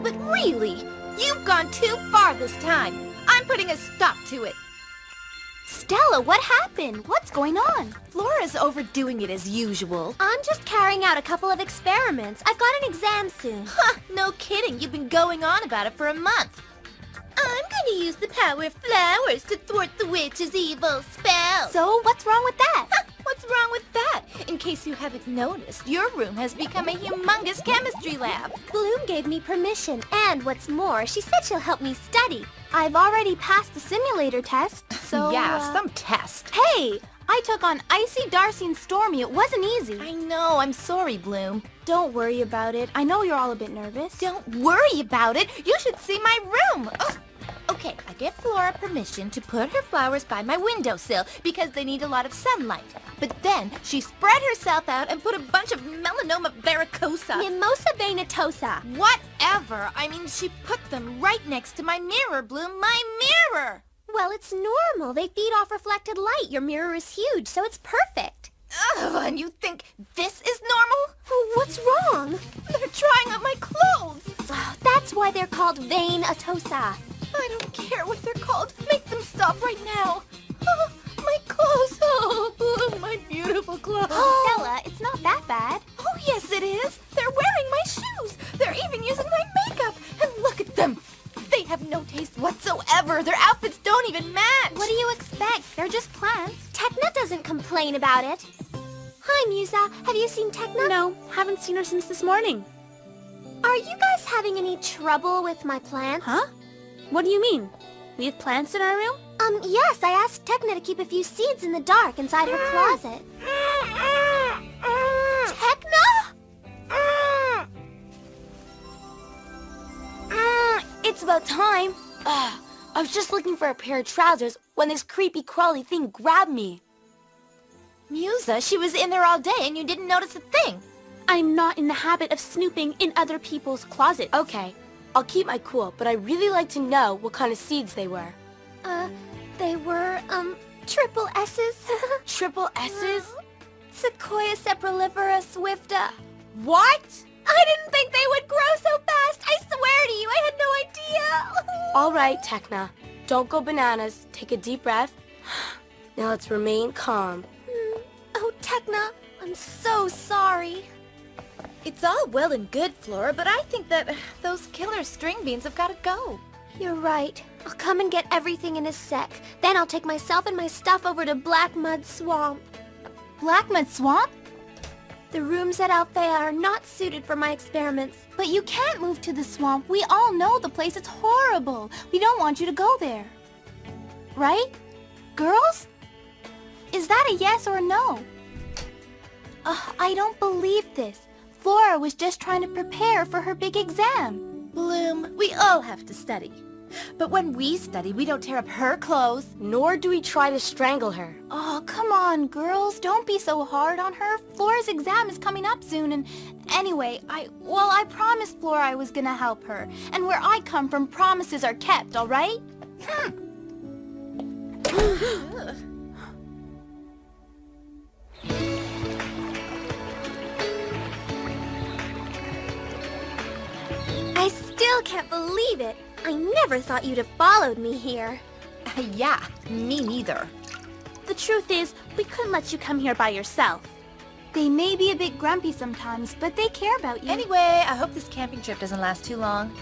but really, you've gone too far this time. I'm putting a stop to it. Stella, what happened? What's going on? Flora's overdoing it as usual. I'm just carrying out a couple of experiments. I've got an exam soon. Huh, no kidding. You've been going on about it for a month. I'm gonna use the power of flowers to thwart the witch's evil spell. So, what's wrong with that? What's wrong with that? In case you haven't noticed, your room has become a humongous chemistry lab. Bloom gave me permission, and what's more, she said she'll help me study. I've already passed the simulator test, so... Yeah, some test. Hey! I took on Icy, Darcy, and Stormy. It wasn't easy. I know. I'm sorry, Bloom. Don't worry about it. I know you're all a bit nervous. Don't worry about it. You should see my room. Oh. Okay, I give Flora permission to put her flowers by my windowsill because they need a lot of sunlight. But then she spread herself out and put a bunch of melanoma varicosa. Mimosa venatosa. Whatever. I mean, she put them right next to my mirror, Bloom. My mirror! Well, it's normal. They feed off reflected light. Your mirror is huge, so it's perfect. Ugh, and you think this is normal? Oh, what's wrong? They're trying on my clothes. Oh, that's why they're called venatosa. I don't care what they're called. Make them stop right now. Oh, my clothes. Oh, my beautiful clothes. Oh, Stella, it's not that bad. Oh, yes, it is. They're wearing my shoes. They're even using my makeup. And look at them. They have no taste whatsoever. Their outfits don't even match. What do you expect? They're just plants. Techna doesn't complain about it. Hi, Musa. Have you seen Techna? No, haven't seen her since this morning. Are you guys having any trouble with my plants? Huh? What do you mean? We have plants in our room? Yes, I asked Techna to keep a few seeds in the dark inside her closet. Techna? It's about time. I was just looking for a pair of trousers when this creepy crawly thing grabbed me. Musa, she was in there all day and you didn't notice a thing. I'm not in the habit of snooping in other people's closets. Okay, I'll keep my cool, but I'd really like to know what kind of seeds they were. They were, triple S's. Triple S's? Sequoia seprolifera swifta. What? I didn't think they would grow so fast. I swear to you, I had no idea. All right, Techna. Don't go bananas. Take a deep breath. Now let's remain calm. Oh, Techna, I'm so sorry. It's all well and good, Flora, but I think that those killer string beans have got to go. You're right. I'll come and get everything in a sec. Then I'll take myself and my stuff over to Black Mud Swamp. Black Mud Swamp? The rooms at Althea are not suited for my experiments. But you can't move to the swamp. We all know the place is horrible. We don't want you to go there. Right? Girls? Is that a yes or a no? I don't believe this. Flora was just trying to prepare for her big exam. Bloom, we all have to study. But when we study, we don't tear up her clothes. Nor do we try to strangle her. Oh, come on, girls. Don't be so hard on her. Flora's exam is coming up soon, and anyway, I promised Flora I was gonna help her. And where I come from, promises are kept, all right? I still can't believe it. I never thought you'd have followed me here. Yeah, me neither. The truth is, we couldn't let you come here by yourself. They may be a bit grumpy sometimes, but they care about you. Anyway, I hope this camping trip doesn't last too long.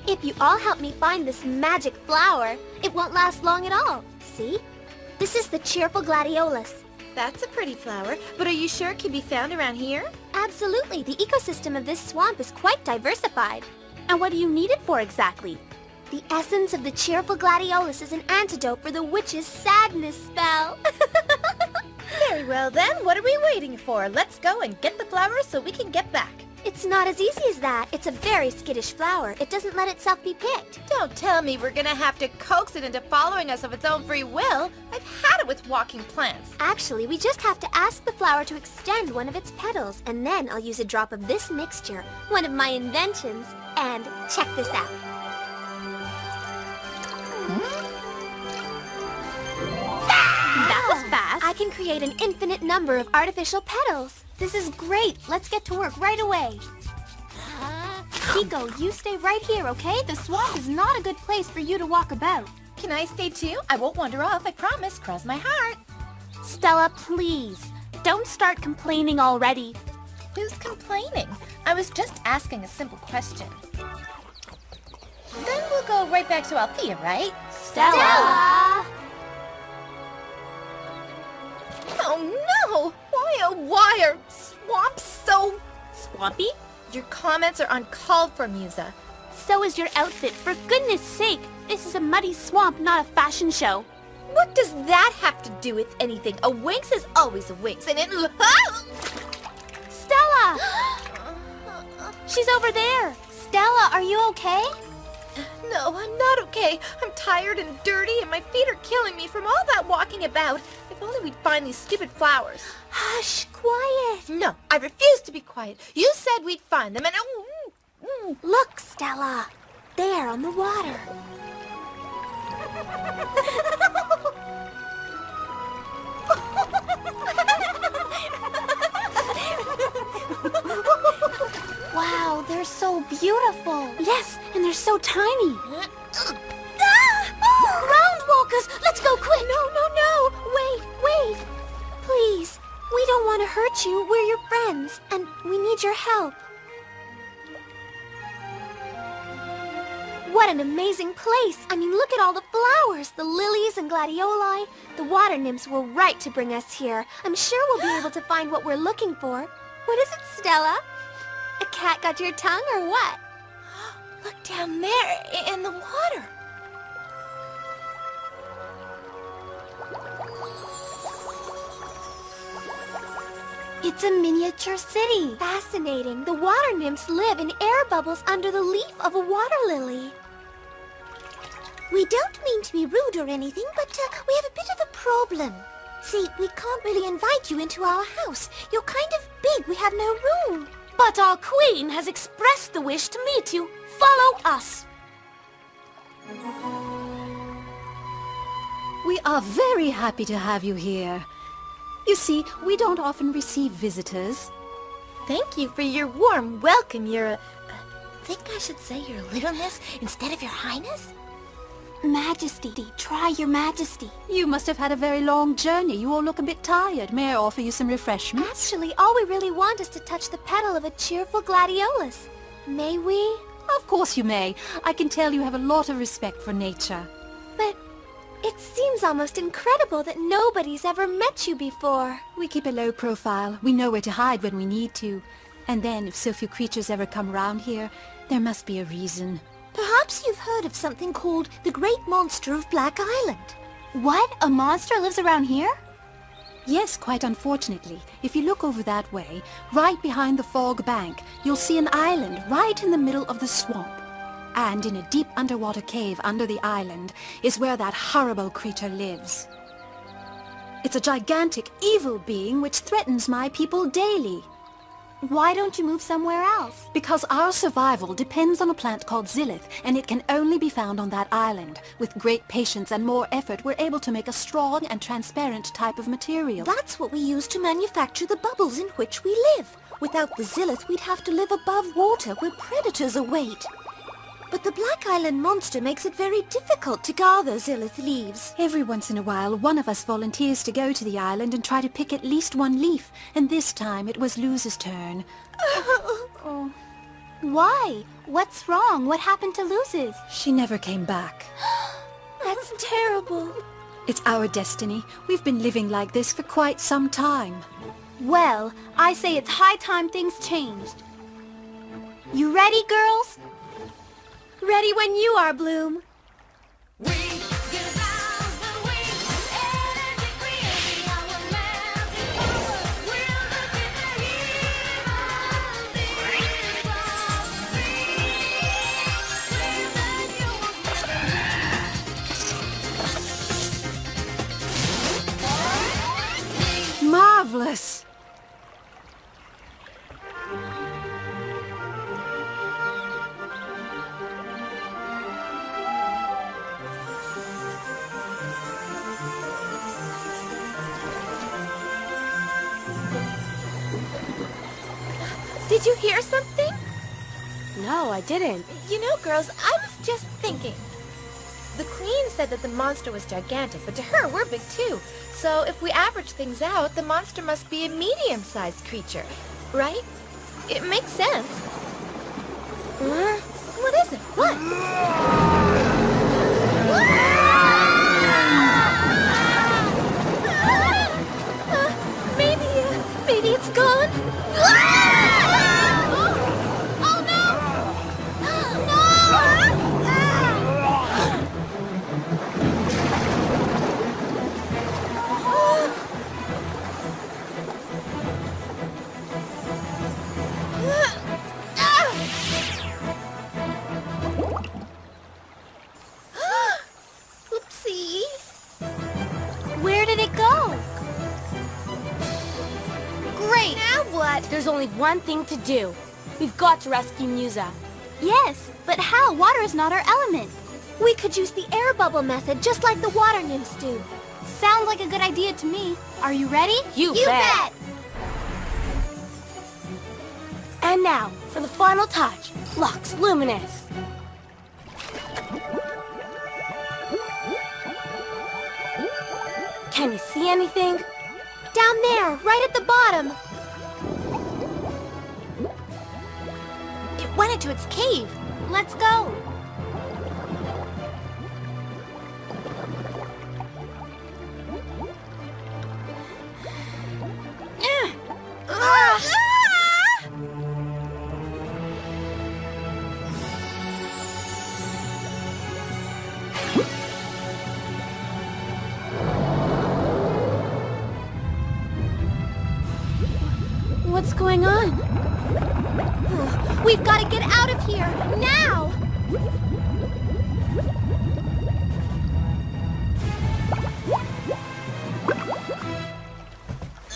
If you all help me find this magic flower, it won't last long at all. See? This is the cheerful gladiolus. That's a pretty flower, but are you sure it can be found around here? Absolutely. The ecosystem of this swamp is quite diversified. And what do you need it for exactly? The essence of the cheerful gladiolus is an antidote for the witch's sadness spell. Very well then, what are we waiting for? Let's go and get the flowers so we can get back. It's not as easy as that. It's a very skittish flower. It doesn't let itself be picked. Don't tell me we're gonna have to coax it into following us of its own free will. I've had it with walking plants. Actually, we just have to ask the flower to extend one of its petals, and then I'll use a drop of this mixture, one of my inventions, and check this out. That was fast. I can create an infinite number of artificial petals. This is great. Let's get to work right away. Chico, you stay right here, okay? The swamp is not a good place for you to walk about. Can I stay too? I won't wander off, I promise. Cross my heart. Stella, please. Don't start complaining already. Who's complaining? I was just asking a simple question. Then we'll go right back to Althea, right? Stella! Oh no! Why are swamps so Swampy? Your comments are uncalled for, Musa. So is your outfit. For goodness sake, this is a muddy swamp, not a fashion show. What does that have to do with anything? A Winx is always a Winx, and it... Stella! She's over there. Stella, are you okay? No, I'm not okay. I'm tired and dirty, and my feet are killing me from all that walking about. If only we'd find these stupid flowers. Hush, quiet. No, I refuse to be quiet. You said we'd find them, and... Look, Stella. There on the water. Wow, they're so beautiful. Yes, and they're so tiny. Ground walkers! Let's go quick! No! Wait! Please, we don't want to hurt you. We're your friends, and we need your help. What an amazing place! I mean, look at all the flowers, the lilies and gladioli. The water nymphs were right to bring us here. I'm sure we'll be able to find what we're looking for. What is it, Stella? A cat got your tongue or what? Look down there in the water. It's a miniature city. Fascinating. The water nymphs live in air bubbles under the leaf of a water lily. We don't mean to be rude or anything, but we have a bit of a problem. See, we can't really invite you into our house. You're kind of big. We have no room. But our queen has expressed the wish to meet you. Follow us. We are very happy to have you here. You see, we don't often receive visitors. Thank you for your warm welcome, Your... think I should say Your Littleness instead of Your Highness? Majesty, try your majesty. You must have had a very long journey. You all look a bit tired. May I offer you some refreshments? Actually, all we really want is to touch the petal of a cheerful gladiolus. May we? Of course you may. I can tell you have a lot of respect for nature. But it seems almost incredible that nobody's ever met you before. We keep a low profile. We know where to hide when we need to. And then, if so few creatures ever come round here, there must be a reason. Perhaps you've heard of something called the Great Monster of Black Island. What? A monster lives around here? Yes, quite unfortunately. If you look over that way, right behind the fog bank, you'll see an island right in the middle of the swamp. And in a deep underwater cave under the island is where that horrible creature lives. It's a gigantic evil being which threatens my people daily. Why don't you move somewhere else? Because our survival depends on a plant called zilith, and it can only be found on that island. With great patience and more effort, we're able to make a strong and transparent type of material. That's what we use to manufacture the bubbles in which we live. Without the zilith, we'd have to live above water where predators await. But the Black Island monster makes it very difficult to gather zilith leaves. Every once in a while, one of us volunteers to go to the island and try to pick at least one leaf, and this time it was Luz's turn. Oh. Why? What's wrong? What happened to Luz's? She never came back. That's terrible. It's our destiny. We've been living like this for quite some time. Well, I say it's high time things changed. You ready, girls? Ready when you are, Bloom. Marvelous! Did you hear something? No, I didn't. You know, girls, I was just thinking. The Queen said that the monster was gigantic, but to her, we're big too. So if we average things out, the monster must be a medium-sized creature, right? It makes sense. Huh? What is it? What? Maybe it's gone. Oh no! Oopsie. Where did it go? Great! Now what? There's only one thing to do. We've got to rescue Musa. Yes, but how? Water is not our element. We could use the air bubble method, just like the water nymphs do. Sounds like a good idea to me. Are you ready? You bet. And now, for the final touch, Lux Luminous. Can you see anything? Down there, right at the bottom. It went into its cave. Let's go. What's going on? We've got to get out of here, now!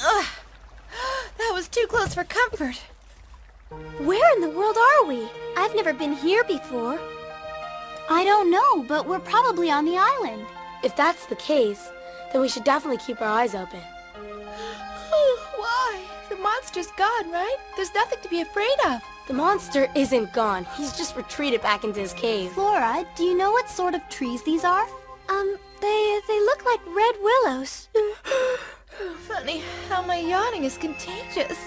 Ugh. That was too close for comfort. Where in the world are we? I've never been here before. I don't know, but we're probably on the island. If that's the case, then we should definitely keep our eyes open. Why? The monster's gone, right? There's nothing to be afraid of. The monster isn't gone. He's just retreated back into his cave. Flora, do you know what sort of trees these are? They look like red willows. Funny how my yawning is contagious.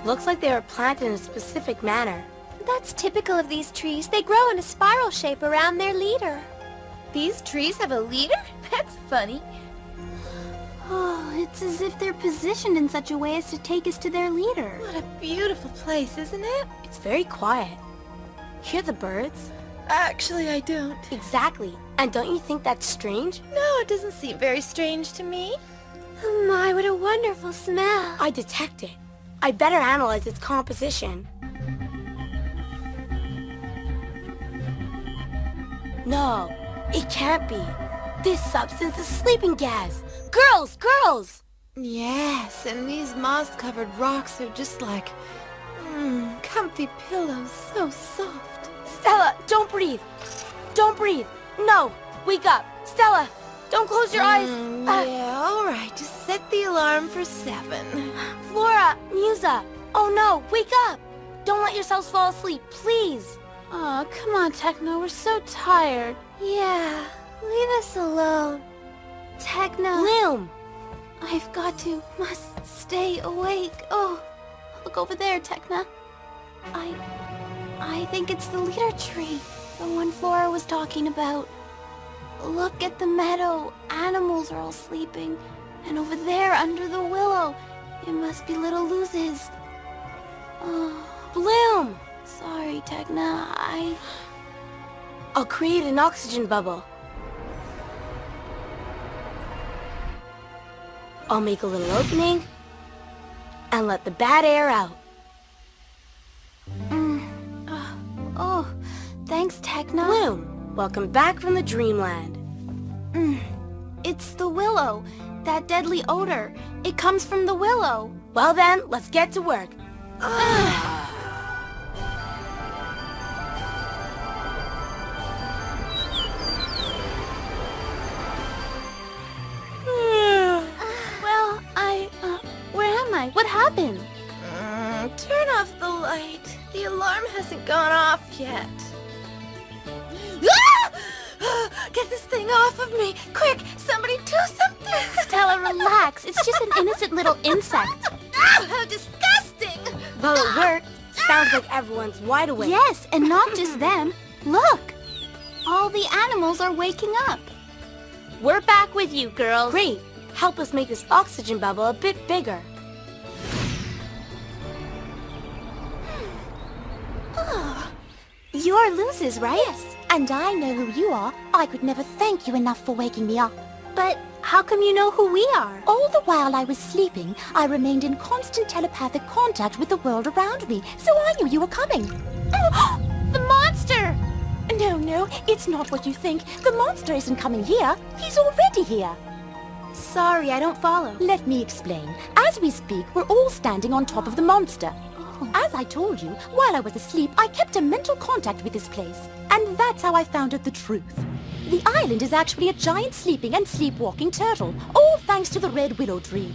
Looks like they were planted in a specific manner. That's typical of these trees. They grow in a spiral shape around their leader. These trees have a leader? That's funny. Oh, it's as if they're positioned in such a way as to take us to their leader. What a beautiful place, isn't it? It's very quiet. Hear the birds? Actually, I don't. Exactly. And don't you think that's strange? No, it doesn't seem very strange to me. Oh my, what a wonderful smell. I detect it. I better analyze its composition. No, it can't be. This substance is sleeping gas. Girls, girls! Yes, and these moss-covered rocks are just like, comfy pillows, so soft. Stella, don't breathe. Don't breathe. No, wake up. Stella, don't close your eyes. Yeah, all right, just set the alarm for 7. Flora, Musa. Oh no, wake up. Don't let yourselves fall asleep, please. Oh, come on, Techno. We're so tired. Yeah, leave us alone. Techno. Bloom. Must stay awake. Oh, look over there, Techna. I think it's the leader tree, the one Flora was talking about. Look at the meadow. Animals are all sleeping. And over there, under the willow, it must be little Luz's. Oh, Bloom. sorry, Techna. I'll create an oxygen bubble. I'll make a little opening and let the bad air out. Oh, thanks, Techna. Bloom, welcome back from the dreamland. It's the willow. That deadly odor. It comes from the willow. Well then, let's get to work. Where am I? What happened? Turn off the light. The alarm hasn't gone off yet. Ah! Get this thing off of me! Quick, somebody do something! Stella, relax. It's just an innocent little insect. Oh, how disgusting! Well, it worked. Sounds like everyone's wide awake. Yes, and not just them. Look! All the animals are waking up. We're back with you, girls. Great. Help us make this oxygen bubble a bit bigger. You're Luz's, right? Yes. And I know who you are. I could never thank you enough for waking me up. But how come you know who we are? All the while I was sleeping, I remained in constant telepathic contact with the world around me, so I knew you were coming. The monster! No, it's not what you think. The monster isn't coming here. He's already here. Sorry, I don't follow. Let me explain. As we speak, we're all standing on top of the monster. As I told you, while I was asleep, I kept a mental contact with this place. And that's how I found out the truth. The island is actually a giant sleeping and sleepwalking turtle, all thanks to the red willow tree.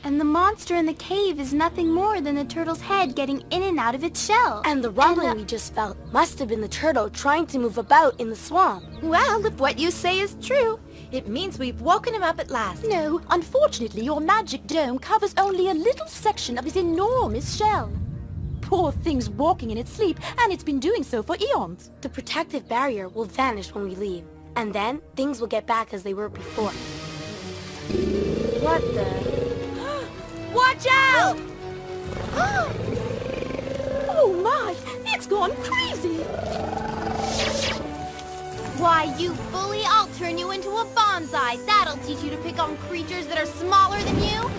And the monster in the cave is nothing more than the turtle's head getting in and out of its shell. And the rumbling we just felt must have been the turtle trying to move about in the swamp. Well, if what you say is true, it means we've woken him up at last. No, unfortunately, your magic dome covers only a little section of his enormous shell. Poor thing's walking in its sleep, and it's been doing so for eons. The protective barrier will vanish when we leave, and then things will get back as they were before. What the... Watch out! Oh my, it's gone crazy! Why, you bully, I'll turn you into a bonsai. That'll teach you to pick on creatures that are smaller than you.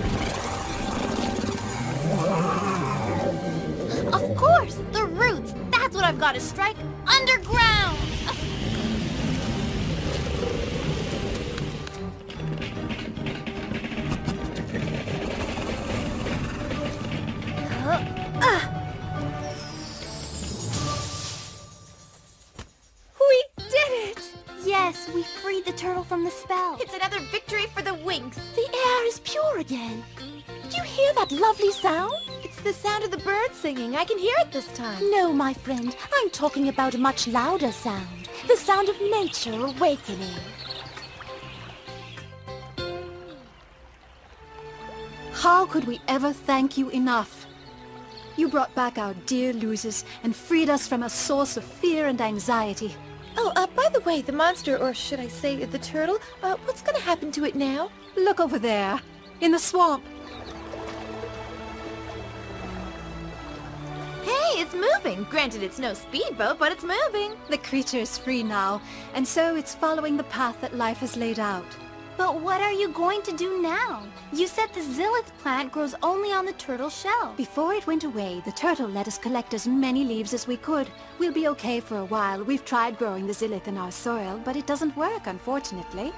Of course, the roots. That's what I've got to strike. Underground! We did it! Yes, we freed the turtle from the spell. It's another victory for the Winx. The air is pure again. Do you hear that lovely sound? It's the sound of the birds singing. I can hear it this time. No, my friend, I'm talking about a much louder sound. The sound of nature awakening. How could we ever thank you enough? You brought back our dear Luzes and freed us from a source of fear and anxiety. Oh, by the way, the monster, or should I say the turtle, what's gonna happen to it now? Look over there, in the swamp. Hey, it's moving. Granted, it's no speedboat, but it's moving. The creature is free now, and so it's following the path that life has laid out. But what are you going to do now? You said the zilith plant grows only on the turtle shell. Before it went away, the turtle let us collect as many leaves as we could. We'll be okay for a while. We've tried growing the zilith in our soil, but it doesn't work, unfortunately.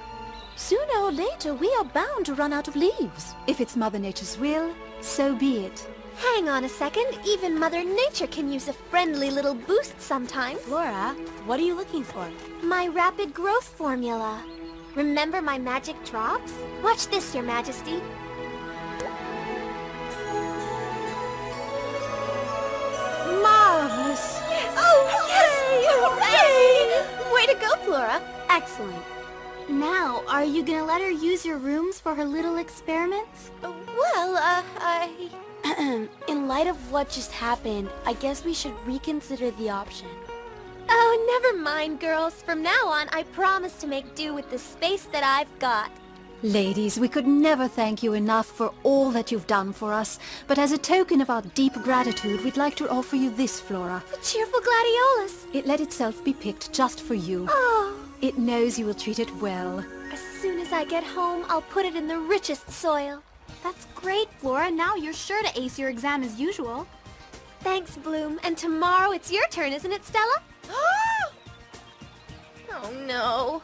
Sooner or later, we are bound to run out of leaves. If it's Mother Nature's will, so be it. Hang on a second. Even Mother Nature can use a friendly little boost sometimes. Flora, what are you looking for? My rapid growth formula. Remember my magic drops? Watch this, Your Majesty. Marvelous! Yes! Oh, yes! Hooray! Way to go, Flora. Excellent. Now, are you gonna let her use your rooms for her little experiments? Well, I... In light of what just happened, I guess we should reconsider the option. Oh, never mind, girls. From now on, I promise to make do with the space that I've got. Ladies, we could never thank you enough for all that you've done for us, but as a token of our deep gratitude, we'd like to offer you this, Flora. The cheerful gladiolus. It let itself be picked just for you. Oh. It knows you will treat it well. As soon as I get home, I'll put it in the richest soil. That's great, Flora. Now you're sure to ace your exam as usual. Thanks, Bloom. And tomorrow it's your turn, isn't it, Stella? Oh, no.